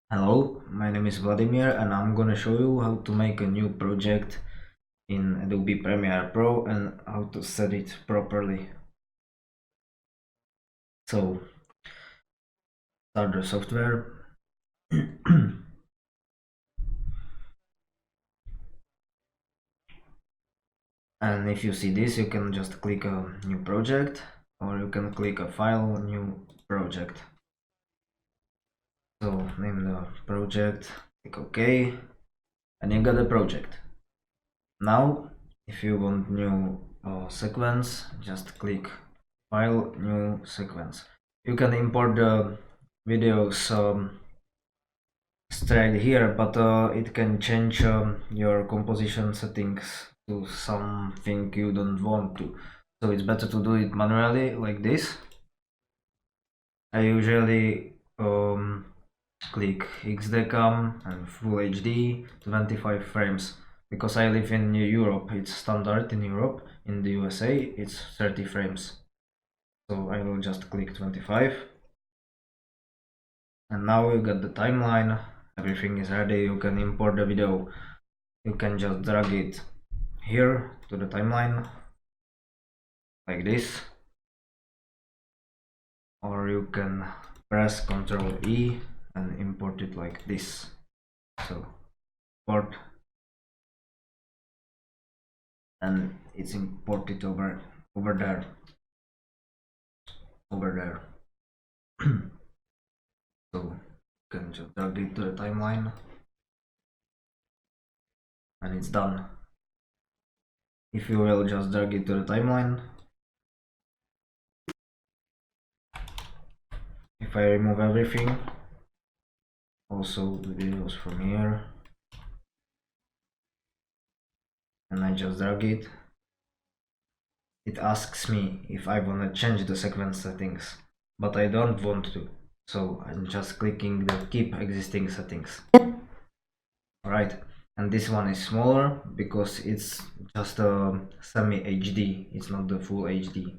Hello, my name is Vladimir and I'm gonna show you how to make a new project in Adobe Premiere Pro and how to set it properly. So, start the software. And if you see this, you can just click a new project or you can click a file, new project. So, name the project, click OK, and you got a project. Now, if you want new sequence, just click file, new sequence. You can import the videos straight here, but it can change your composition settings to something you don't want to. So it's better to do it manually like this. I usually click XDecam and Full HD 25 frames. Because I live in Europe, it's standard in Europe. In the USA, it's 30 frames. So I will just click 25. And now you got the timeline. Everything is ready. You can import the video. You can just drag it here to the timeline like this. Or you can press Ctrl E and import it like this. So import, and it's imported over there. So you can just drag it to the timeline and it's done. If you will just drag it to the timeline, if I remove everything, also the videos from here, and I just drag it, it asks me if I want to change the sequence settings, but I don't want to, so I'm just clicking the keep existing settings. Alright, and this one is smaller because it's just a semi HD, it's not the full HD.